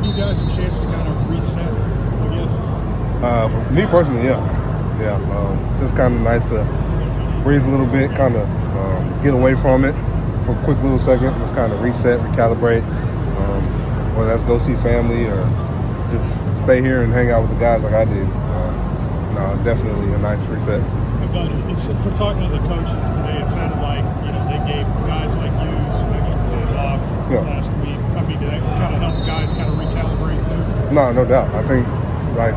give you guys a chance to kind of reset, I guess? For me personally, yeah. Just kind of nice to breathe a little bit, kind of get away from it for a quick little second, just kind of reset, recalibrate, whether that's go see family or just stay here and hang out with the guys like I did. No, definitely a nice reset. But for talking to the coaches today, it sounded like they gave guys like you some extra time off last week. I mean, did that kind of help guys kind of recalibrate too? No doubt. I think like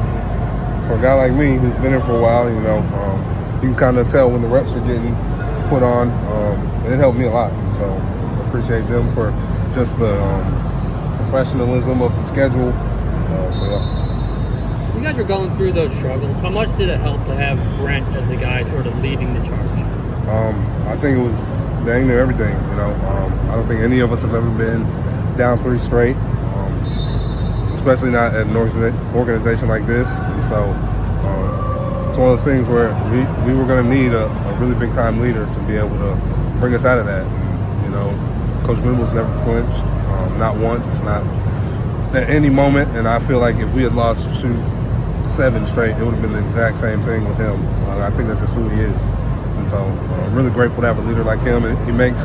for a guy like me who's been here for a while, you can kind of tell when the reps are getting put on. It helped me a lot. So I appreciate them for just the professionalism of the schedule. You guys are going through those struggles. How much did it help to have Brent as the guy sort of leading the charge? I think it was dang near everything. I don't think any of us have ever been down 3 straight, especially not at an organization like this. And so it's one of those things where we were going to need a really big time leader to be able to bring us out of that. And, Coach Venables never flinched, not once, not at any moment. And I feel like if we had lost 7 straight, it would have been the exact same thing with him. I think that's just who he is. And so I'm really grateful to have a leader like him. And he makes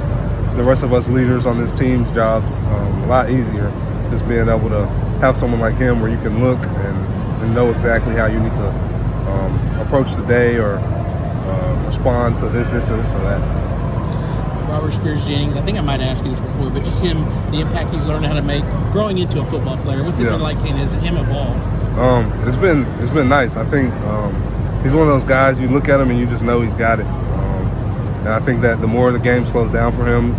the rest of us leaders on this team's jobs a lot easier, just being able to have someone like him where you can look and know exactly how you need to approach the day or respond to this or that. Robert Spears Jennings, I think I might ask you this before, but just him, the impact he's learning how to make growing into a football player. What's it been like seeing him evolve? It's been nice. I think he's one of those guys, you look at him and you just know he's got it. And I think that the more the game slows down for him,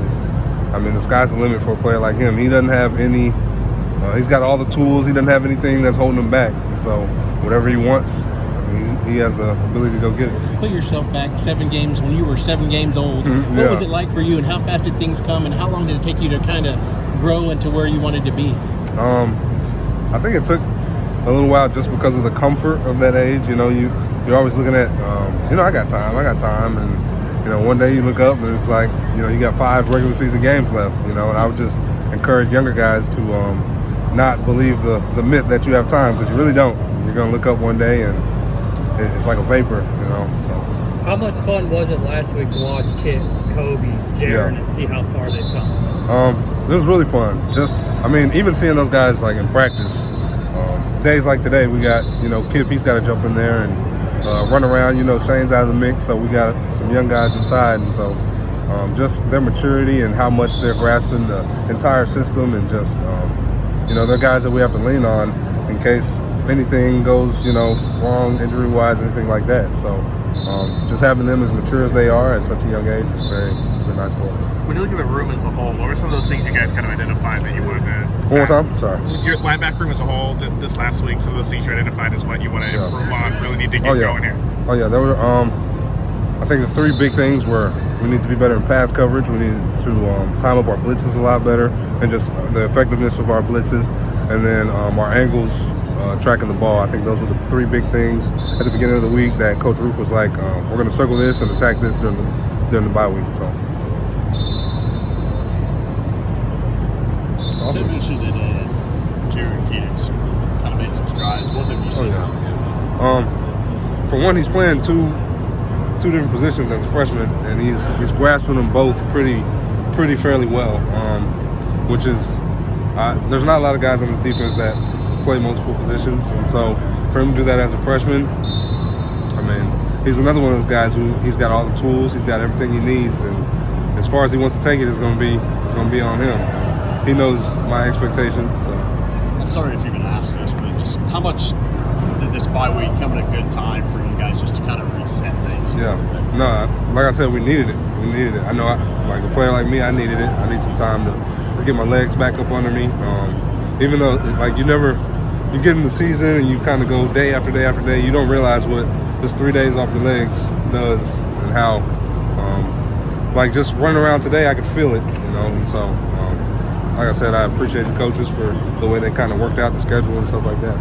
the sky's the limit for a player like him. He doesn't have any, he's got all the tools. He doesn't have anything that's holding him back. And so whatever he wants, he has the ability to go get it. Put yourself back 7 games when you were 7 games old. What was it like for you, and how fast did things come, and how long did it take you to kind of grow into where you wanted to be? I think it took a little while just because of the comfort of that age. You're always looking at, I got time. And, one day you look up and it's like, you got 5 regular season games left, and I would just encourage younger guys to not believe the myth that you have time, because you really don't. You're going to look up one day and it's like a vapor, So. How much fun was it last week to watch Kit, Kobe, Jaron, and see how far they've come? It was really fun. Even seeing those guys like in practice, days like today, we got, Kip, he's got to jump in there and run around. Shane's out of the mix, so we got some young guys inside. And so just their maturity and how much they're grasping the entire system, and just, they're guys that we have to lean on in case anything goes, wrong injury-wise, anything like that. So just having them as mature as they are at such a young age is very nice for them. When you look at the room as a whole, what are some of those things you guys kind of identified that you would One more time? Sorry. Your linebacker room as a whole, this last week, some of those things you identified as what you want to improve on, really need to get going here. Oh, yeah. There were, I think the 3 big things were we need to be better in pass coverage. We need to time up our blitzes a lot better, and just the effectiveness of our blitzes, and then our angles, tracking the ball. I think those were the 3 big things at the beginning of the week that Coach Roof was like, we're going to circle this and attack this during the bye week. So. Tim mentioned that Jaron Keating's kind of made some strides. What have you seen? For one, he's playing two different positions as a freshman, and he's grasping them both pretty fairly well. Which is there's not a lot of guys on this defense that play multiple positions, and so for him to do that as a freshman, he's another one of those guys who he's got all the tools, he's got everything he needs, and as far as he wants to take it, it's going to be on him. He knows my expectations. So. I'm sorry if you've been asked this, but just how much did this bye week come at a good time for you guys just to kind of reset things? Yeah, no, like I said, we needed it. I know, like a player like me, I needed it. I need some time to get my legs back up under me. Even though, like, you get in the season and you kind of go day after day after day, you don't realize what just 3 days off your legs does, and how, like, just running around today, I could feel it, and so. Like I said, I appreciate the coaches for the way they kind of worked out the schedule and stuff like that.